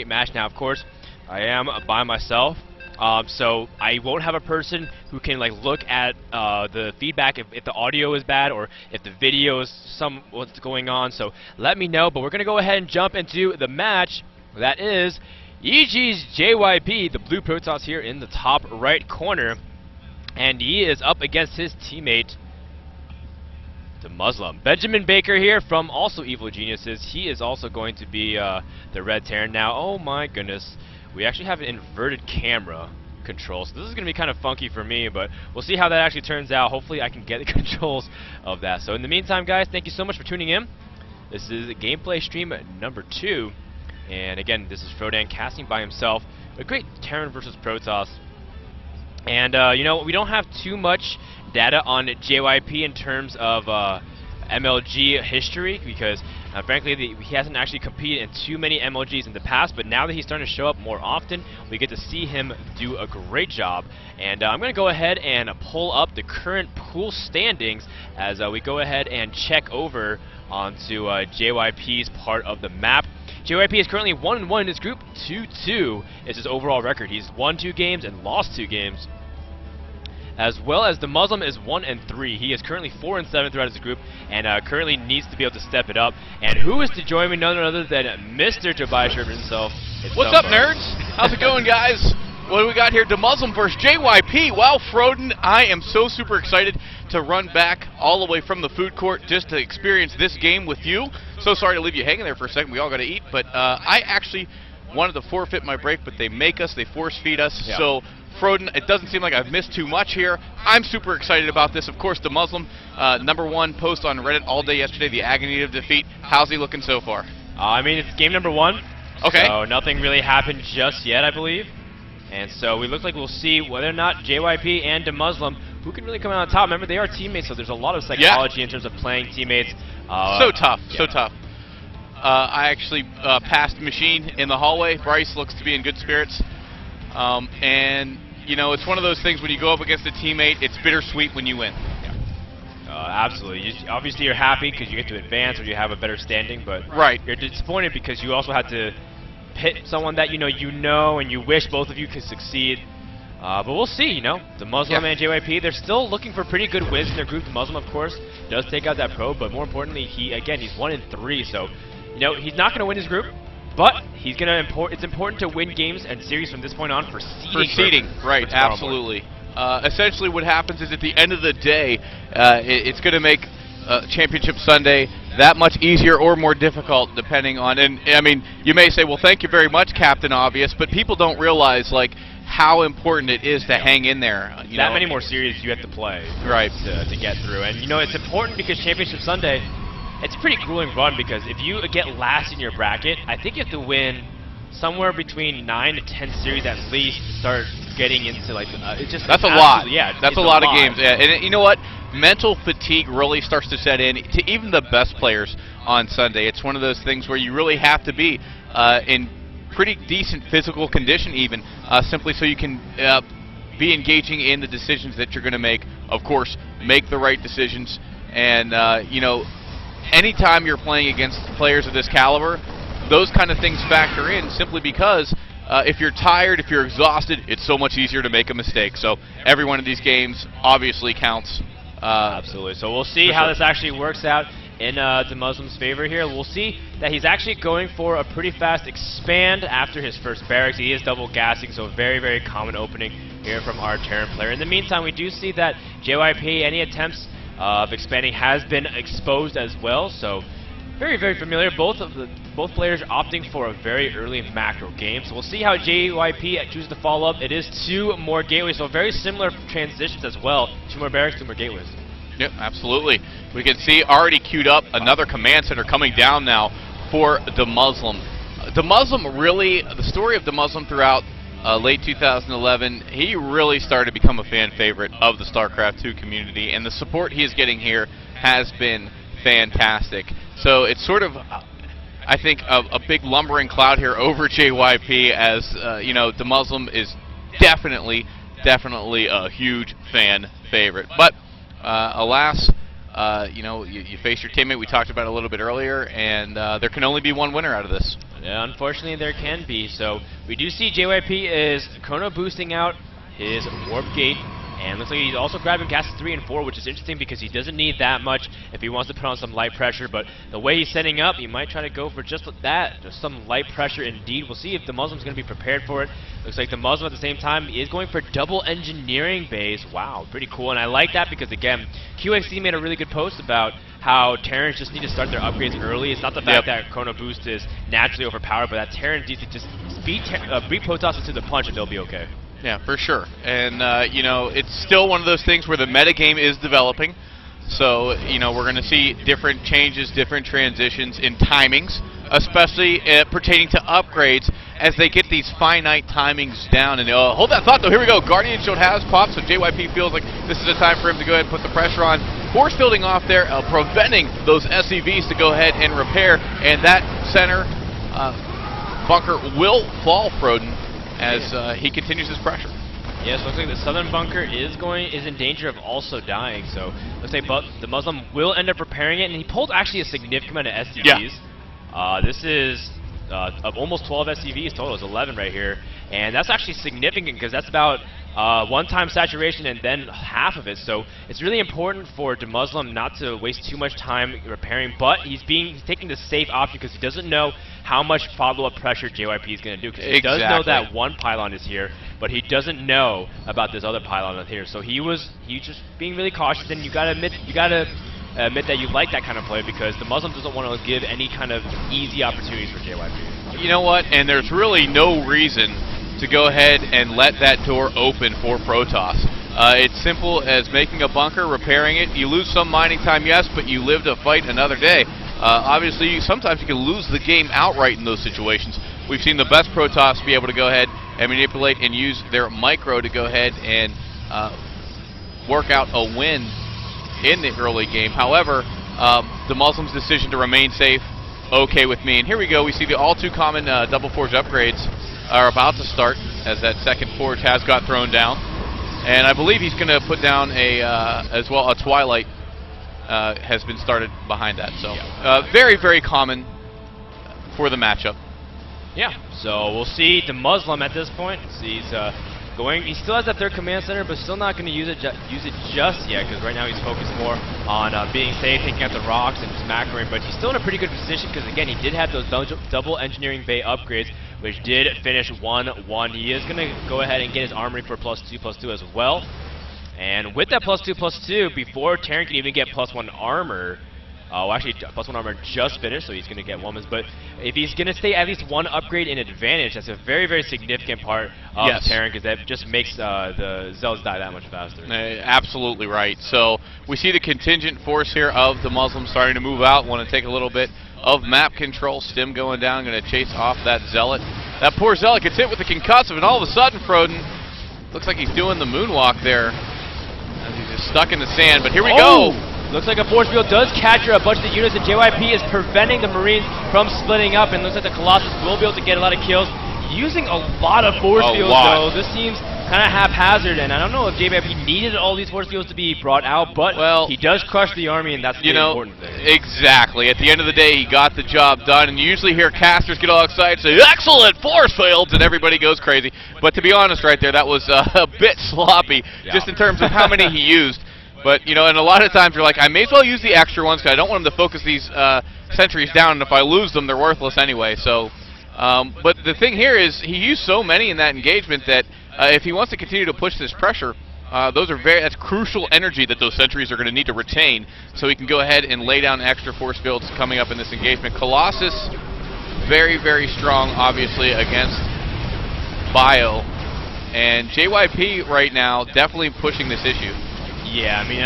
great match. Now, of course, I am by myself, so I won't have a person who can like look at the feedback if the audio is bad or if the video is what's going on. So let me know. But we're gonna go ahead and jump into the match. That is EG's JYP, the blue Protoss here in the top right corner, and he is up against his teammate Demuslim. Benjamin Baker here from also Evil Geniuses. He is also going to be the red Terran. Now, oh my goodness, we actually have an inverted camera control, so this is going to be kind of funky for me, but we'll see how that actually turns out. Hopefully I can get the controls of that. So in the meantime, guys, thank you so much for tuning in. This is gameplay stream number 2, and again, this is Frodan casting by himself. A great Terran versus Protoss. And, you know, we don't have too much data on JYP in terms of MLG history, because, frankly, he hasn't actually competed in too many MLGs in the past, but now that he's starting to show up more often, we get to see him do a great job. And I'm going to go ahead and pull up the current pool standings as we go ahead and check over onto JYP's part of the map. JYP is currently 1-1 in his group. 2-2 is his overall record. He's won 2 games and lost 2 games. As well as Demuslim is 1-3. He is currently 4-7 throughout his group, and currently needs to be able to step it up. And who is to join me? None other than Mr. Tobias Sherman himself. What's up, nerds? How's it going, guys? What do we got here? Demuslim versus JYP. Wow, Frodan, I am so super excited to run back all the way from the food court just to experience this game with you. So sorry to leave you hanging there for a second. We all got to eat, but I actually wanted to forfeit my break, but they make us, they force feed us. Yeah. So Frodan, it doesn't seem like I've missed too much here. I'm super excited about this. Of course, Demuslim, #1 post on Reddit all day yesterday, the agony of defeat. How's he looking so far? I mean, it's game number 1. Okay. So nothing really happened just yet, I believe. And so we look like we'll see whether or not JYP and Demuslim, who can really come out on top. Remember, they are teammates, so there's a lot of psychology in terms of playing teammates. So tough, so tough. I actually passed Machine in the hallway. Bryce looks to be in good spirits. And, you know, it's one of those things when you go up against a teammate, it's bittersweet when you win. Absolutely. Obviously, you're happy because you get to advance or you have a better standing, but you're disappointed because you also had to hit someone that you know, and you wish both of you could succeed. But we'll see, you know. Demuslim and JYP, they're still looking for pretty good wins in their group. Demuslim, of course, does take out that probe, but more importantly, he's 1-3, so, you know, he's not going to win his group, but he's going to it's important to win games and series from this point on for seeding. For seeding, right, absolutely. Essentially what happens is at the end of the day, it's going to make Championship Sunday that much easier or more difficult, depending on, and I mean, you may say, well, thank you very much, Captain Obvious, but people don't realize, like, how important it is to hang in there. That many more series you have to play to get through. And, you know, it's important because Championship Sunday, it's a pretty grueling run, because if you get last in your bracket, I think you have to win somewhere between 9 to 10 series at least to start getting into, like, it's just... That's a lot. Yeah, that's a lot of games. Yeah. And you know what? Mental fatigue really starts to set in to even the best players on Sunday. It's one of those things where you really have to be in pretty decent physical condition even, simply so you can be engaging in the decisions that you're going to make. Of course, make the right decisions. And, you know, anytime you're playing against players of this caliber, those kind of things factor in simply because if you're tired, if you're exhausted, it's so much easier to make a mistake. So every one of these games obviously counts. Absolutely. So we'll see how this actually works out in Demuslim's favor here. We'll see that he's actually going for a pretty fast expand after his first barracks. He is double gassing, so very, very common opening here from our Terran player. In the meantime, we do see that JYP, any attempts of expanding has been exposed as well, so very, very familiar. Both players opting for a very early macro game, so we'll see how JYP chooses to follow up. It is 2 more gateways, so very similar transitions as well. 2 more barracks, 2 more gateways. Yep, absolutely. We can see already queued up another command center coming down now for Demuslim. Demuslim really, the story of Demuslim throughout late 2011, he really started to become a fan favorite of the StarCraft 2 community, and the support he is getting here has been fantastic. So it's sort of, I think, a big lumbering cloud here over JYP, as you know, Demuslim is definitely a huge fan favorite. But alas, you know, you face your teammate. We talked about it a little bit earlier, and there can only be one winner out of this. Unfortunately, there can be. So we do see JYP is chrono boosting out his warp gate, and looks like he's also grabbing gases 3 and 4, which is interesting because he doesn't need that much if he wants to put on some light pressure. But the way he's setting up, he might try to go for just that, just some light pressure indeed. We'll see if the Muslim's going to be prepared for it. Looks like the Muslim at the same time is going for double engineering base. Wow, pretty cool. And I like that because, again, QXC made a really good post about how Terrans just need to start their upgrades early. It's not the fact that Chrono Boost is naturally overpowered, but that Terrans need to just beat Protoss into the punch and they'll be okay. Yeah, for sure. And, you know, it's still one of those things where the metagame is developing. So, you know, we're going to see different changes, different transitions in timings, especially pertaining to upgrades as they get these finite timings down. And hold that thought, though. Here we go. Guardian Shield has popped, so JYP feels like this is a time for him to go ahead and put the pressure on. Force fielding off there, preventing those SCVs to go ahead and repair. And that center bunker will fall, Froden, as he continues his pressure. Yes, looks like the southern bunker is in danger of also dying. So looks like the Muslim will end up repairing it, and he pulled actually a significant amount of SCVs. Yeah. This is of almost 12 SCVs total. It's 11 right here, and that's actually significant because that's about one-time saturation and then half of it. So it's really important for Demuslim not to waste too much time repairing, but he's taking the safe option because he doesn't know how much follow-up pressure JYP is going to do. Because he does know that one pylon is here, but he doesn't know about this other pylon that's here. So he's just being really cautious, and you gotta admit that you like that kind of play because the Muslim doesn't want to give any kind of easy opportunities for JYP. You know what? And there's really no reason to go ahead and let that door open for Protoss. It's simple as making a bunker, repairing it. You lose some mining time, yes, but you live to fight another day. Obviously, sometimes you can lose the game outright in those situations. We've seen the best Protoss be able to go ahead and manipulate and use their micro to go ahead and work out a win in the early game. However, the Muslims' decision to remain safe, okay with me. And here we go. We see the all too common double forge upgrades are about to start as that second forge has got thrown down. And I believe he's going to put down as well a Twilight has been started behind that. So very, very common for the matchup. Yeah, so we'll see the Muslim at this point. He's he still has that third command center, but still not going to use it just yet, because right now he's focused more on being safe, taking out the rocks and just macroing. But he's still in a pretty good position because, again, he did have those double engineering bay upgrades, which did finish 1-1. He is going to go ahead and get his armory for +2/+2 as well. And with that +2/+2, before Terran can even get +1 armor, actually, +1 armor just finished, so he's going to get woman's. But if he's going to stay at least one upgrade in advantage, that's a very, very significant part of Terran, because that just makes the Zealots die that much faster. Absolutely right. So we see the contingent force here of the Muslims starting to move out. Want to take a little bit of map control. Stim going down, going to chase off that Zealot. That poor Zealot gets hit with the concussive, and all of a sudden, Froden, looks like he's doing the moonwalk there. As he's just stuck in the sand, but here we go! Looks like a force field does capture a bunch of the units, and JYP is preventing the Marines from splitting up, and looks like the Colossus will be able to get a lot of kills. Using a lot of force fields, though. This seems kind of haphazard, and I don't know if JYP needed all these force fields to be brought out, but he does crush the army, and that's the important thing. Exactly. At the end of the day, he got the job done, and you usually hear casters get all excited and say, "Excellent force fields," and everybody goes crazy. But to be honest right there, that was a bit sloppy, just in terms of how many he used. But, you know, and a lot of times you're like, I may as well use the extra ones because I don't want them to focus these sentries down, and if I lose them, they're worthless anyway. So, but the thing here is he used so many in that engagement that if he wants to continue to push this pressure, that's crucial energy that those sentries are going to need to retain, so he can go ahead and lay down extra force fields coming up in this engagement. Colossus, very, very strong, obviously, against Bio, and JYP right now definitely pushing this issue. Yeah, I mean,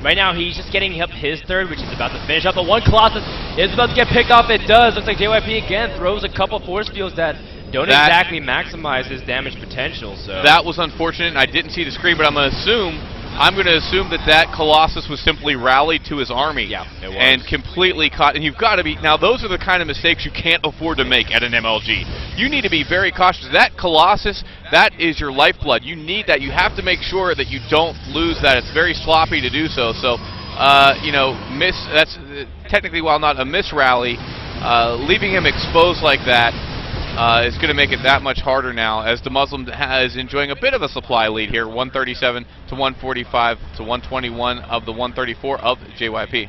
right now he's just getting up his third, which is about to finish up. But one Colossus is about to get picked off. It does. Looks like JYP again throws a couple force fields that don't exactly maximize his damage potential. So that was unfortunate, and I didn't see the screen, but I'm going to assume that Colossus was simply rallied to his army. Yeah, it was. And completely caught. And you've got to be, now those are the kind of mistakes you can't afford to make at an MLG. You need to be very cautious. That Colossus, that is your lifeblood. You need that. You have to make sure that you don't lose that. It's very sloppy to do so. So, you know, that's technically, while not a miss rally, leaving him exposed like that is going to make it that much harder now, as Demuslim is enjoying a bit of a supply lead here, 137 to 145 to 121 of the 134 of JYP.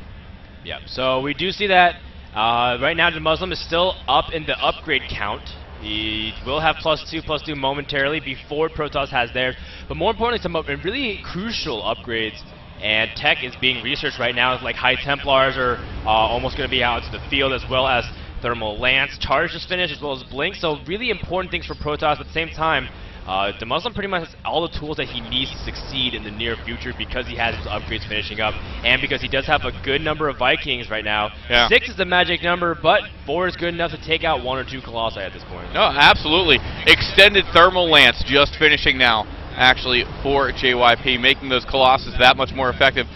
Yeah, so we do see that right now Demuslim is still up in the upgrade count. He will have +2/+2 momentarily before Protoss has theirs, but more importantly, some really crucial upgrades and tech is being researched right now. Like High Templars are almost going to be out into the field, as well as Thermal Lance. Charge just finished, as well as Blink, so really important things for Protoss. At the same time, Demuslim pretty much has all the tools that he needs to succeed in the near future, because he has his upgrades finishing up, and because he does have a good number of Vikings right now. Yeah. 6 is the magic number, but 4 is good enough to take out 1 or 2 Colossi at this point. No, absolutely. Extended Thermal Lance just finishing now, actually, for JYP, making those Colossus that much more effective.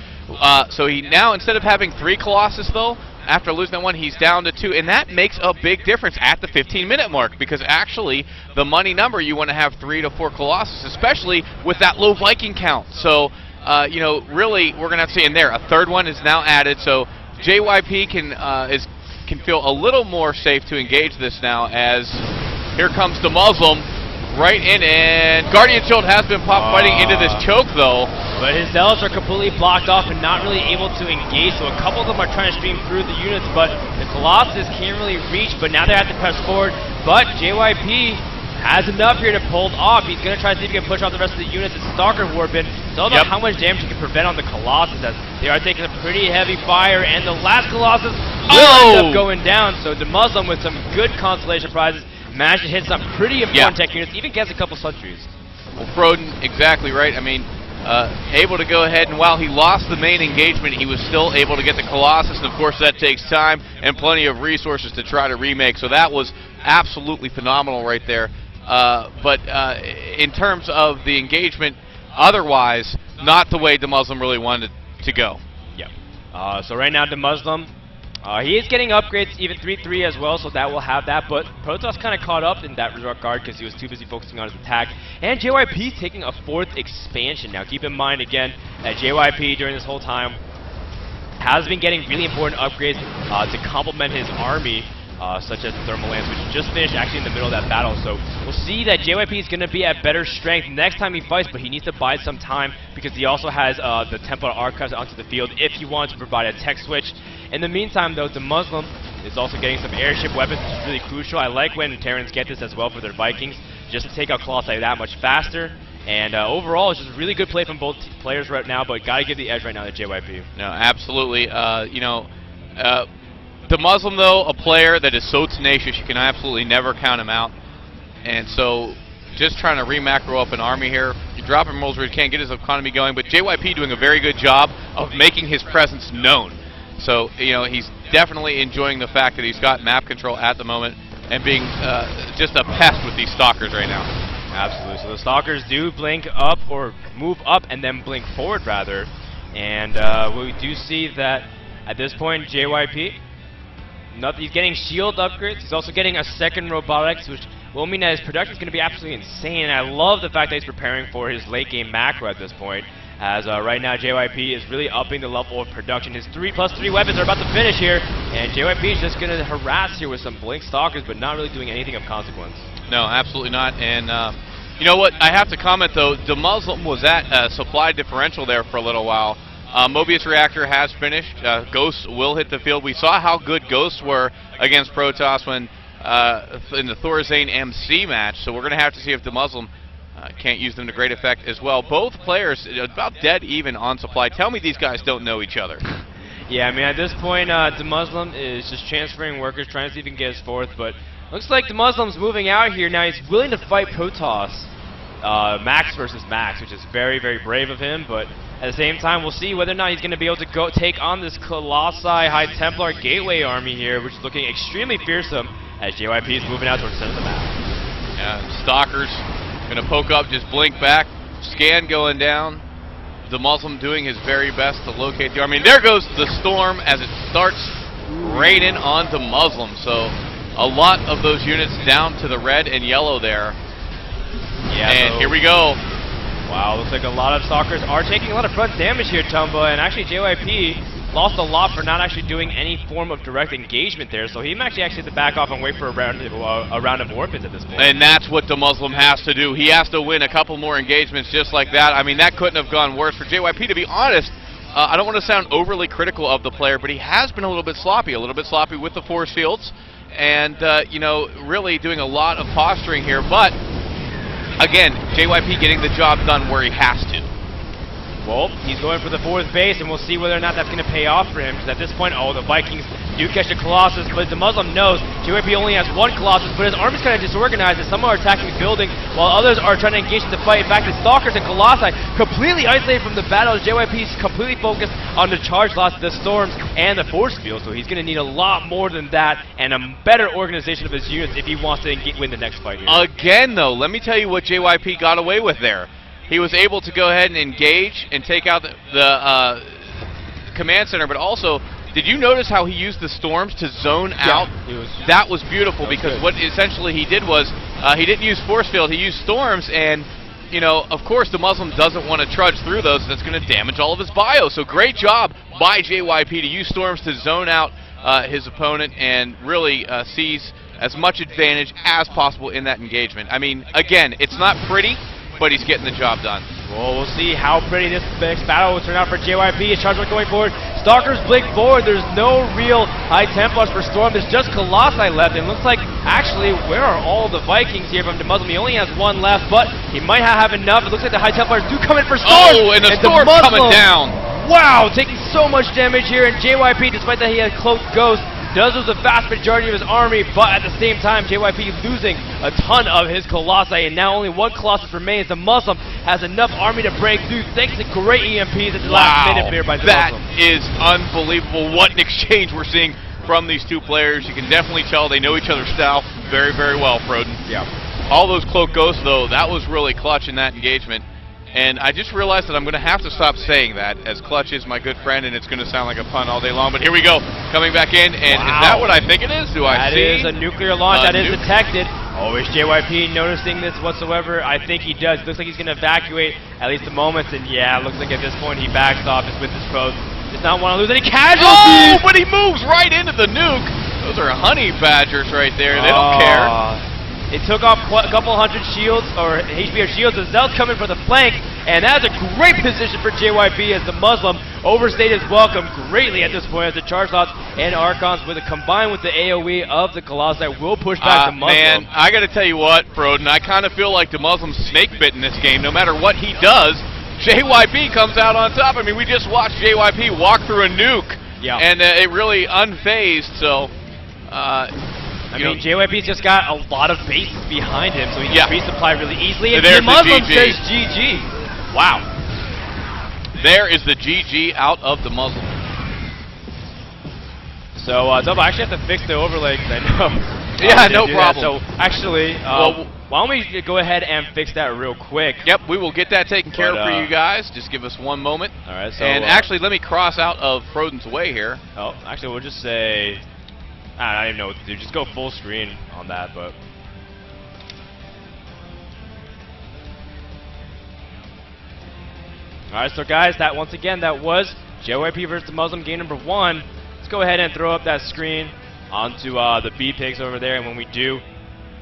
So he now, instead of having 3 Colossus, though, after losing that one, he's down to 2, and that makes a big difference at the 15-minute mark, because actually the money number, you want to have 3 to 4 Colossus, especially with that low Viking count. So, you know, really, we're going to have to see in there. A 3rd one is now added, so JYP can feel a little more safe to engage this now, as here comes Demuslim right in, and Guardian Shield has been fighting into this choke, though. But his Zealots are completely blocked off and not really able to engage, so a couple of them are trying to stream through the units, but the Colossus can't really reach, but now they have to press forward. But JYP has enough here to pull off. He's going to try to see if he can push off the rest of the units. It's Stalker Warbin. It's all about how much damage he can prevent on the Colossus, as they are taking a pretty heavy fire, and the last Colossus will end up going down. So Demuslim, with some good consolation prizes, managed to hit some pretty important tech units, even gets a couple sentries. Well, Froden, exactly right. I mean, able to go ahead, and while he lost the main engagement, he was still able to get the Colossus, and of course that takes time and plenty of resources to try to remake, so that was absolutely phenomenal right there. But in terms of the engagement, otherwise, not the way Demuslim really wanted to go. Yeah. So right now, Demuslim, he is getting upgrades, even 3-3 as well, so that will have that, but Protoss kind of caught up in that regard because he was too busy focusing on his attack. And JYP is taking a 4th expansion now. Keep in mind, again, that JYP during this whole time has been getting really important upgrades to complement his army, such as the Thermal Lance, which just finished actually in the middle of that battle. So we'll see that JYP is going to be at better strength next time he fights, but he needs to buy some time because he also has the Templar Archives onto the field if he wants to provide a tech switch. In the meantime, though, Demuslim is also getting some airship weapons, which is really crucial. I like when Terrans get this as well for their Vikings, just to take out Colossi that much faster. And overall, it's just really good play from both players right now, but got to give the edge right now to JYP. No, absolutely. You know, Demuslim, though, a player that is so tenacious, you can absolutely never count him out. And so, just trying to re-macro up an army here. You drop him rolls where he can't get his economy going, but JYP doing a very good job of making his presence known. So, you know, he's definitely enjoying the fact that he's got map control at the moment and being just a pest with these Stalkers right now. Absolutely. So the Stalkers do blink up, or move up and then blink forward, rather. And we do see that at this point, JYP, he's getting shield upgrades. He's also getting a 2nd robotics, which will mean that his production is going to be absolutely insane. And I love the fact that he's preparing for his late game macro at this point, as right now JYP is really upping the level of production. His 3+3 weapons are about to finish here, and JYP is just going to harass here with some Blink Stalkers, but not really doing anything of consequence. No, absolutely not. And you know what? I have to comment, though, Demuslim was at supply differential there for a little while. Mobius Reactor has finished. Ghosts will hit the field. We saw how good Ghosts were against Protoss when in the Thorazane MC match, so we're going to have to see if Demuslim can't use them to great effect as well. Both players about dead even on supply. Tell me these guys don't know each other. Yeah, I mean, at this point, Demuslim is just transferring workers, trying to see if he can get his 4th, but looks like Demuslim's moving out here. Now he's willing to fight Protoss, Max versus Max, which is very, very brave of him, but at the same time, we'll see whether or not he's going to be able to go take on this Colossi High Templar Gateway army here, which is looking extremely fearsome as JYP is moving out towards the center of the map. Yeah, Stalkers going to poke up, just blink back, scan going down. Demuslim doing his very best to locate the army. And there goes the storm as it starts raining on Demuslim. So a lot of those units down to the red and yellow there. Yeah, and here we go. Wow, looks like a lot of Stalkers are taking a lot of front damage here, Tumba, and actually JYP lost a lot for not actually doing any form of direct engagement there, so he might actually have to back off and wait for a round of orphans at this point. And that's what Demuslim has to do. He has to win a couple more engagements just like that. I mean, that couldn't have gone worse for JYP, to be honest. I don't want to sound overly critical of the player, but he has been a little bit sloppy with the force fields, and you know, really doing a lot of posturing here. But again, JYP getting the job done where he has to. Well, he's going for the 4th base, and we'll see whether or not that's going to pay off for him, because at this point, the Vikings do catch the Colossus, but Demuslim knows JYP only has 1 Colossus, but his army's kind of disorganized, and some are attacking buildings, while others are trying to engage in the fight. In fact, the Stalkers and Colossi completely isolated from the battle, as JYP is completely focused on the charge loss, the storms, and the force field, so he's going to need a lot more than that, and a better organization of his units if he wants to win the next fight here. Again, though, let me tell you what JYP got away with there. He was able to go ahead and engage and take out the command center, but also, did you notice how he used the storms to zone out? That was beautiful, because what essentially he did was, he didn't use force field, he used storms, and, you know, of course Demuslim doesn't want to trudge through those, that's going to damage all of his bio. So great job by JYP to use storms to zone out his opponent and really seize as much advantage as possible in that engagement. I mean, again, it's not pretty, but he's getting the job done. Well, we'll see how pretty this next battle will turn out for JYP. His charge going forward. Stalkers blink forward. There's no real high Templars for Storm. There's just Colossi left. And it looks like, actually, where are all the Vikings here from Demuslim? He only has 1 left, but he might have enough. It looks like the high Templars do come in for Storm. Oh, and the Storm coming down. Wow, taking so much damage here. And JYP, despite that he had Cloaked Ghost, does lose the vast majority of his army, but at the same time, JYP losing a ton of his Colossi, and now only 1 Colossus remains. The Muslim has enough army to break through thanks to great EMPs at the last minute here by the That Muslim. is unbelievable. What an exchange we're seeing from these two players. You can definitely tell they know each other's style very, very well, Froden. Yeah. All those Cloaked Ghosts, though, that was really clutch in that engagement. And I just realized that I'm going to have to stop saying that, as Clutch is my good friend, and it's going to sound like a pun all day long. But here we go, coming back in, and is that what I think it is? That is a nuclear launch. That is detected. Oh, is JYP noticing this whatsoever? I think he does. Looks like he's going to evacuate at least the moments, and yeah, looks like at this point he backs off with his pros. Does not want to lose any casualties. Oh, but he moves right into the nuke. Those are honey badgers right there. They don't care. It took off a couple hundred shields, or HP or shields, as Zell's coming for the flank, and that's a great position for JYP as the Muslim overstayed his welcome greatly at this point as the Charge Lots and Archons, with it combined with the AoE of the Colossi, will push back the Muslim. Man, I gotta tell you what, Froden, I kind of feel like the Muslim's snake bit in this game. No matter what he does, JYP comes out on top. I mean, we just watched JYP walk through a nuke, and it really unfazed, so... I mean, JYP's just got a lot of bases behind him, so he can resupply really easily. And the Muslim says GG. Wow. There is the GG out of the Muslim. So, Double, I actually have to fix the overlay because I know. Yeah, no problem. So, actually, why don't we go ahead and fix that real quick? Yep, we will get that taken care of for you guys. Just give us 1 moment. All right. So, and actually, let me cross out of Froden's way here. Oh, actually, we'll just say... I don't even know what to do. Just go full screen on that, but... Alright, so guys, that once again, that was JYP versus the Muslim game number 1. Let's go ahead and throw up that screen onto the B-Pigs over there, and when we do,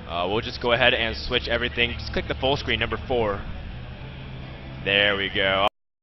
we'll just go ahead and switch everything. Just click the full screen, number 4. There we go.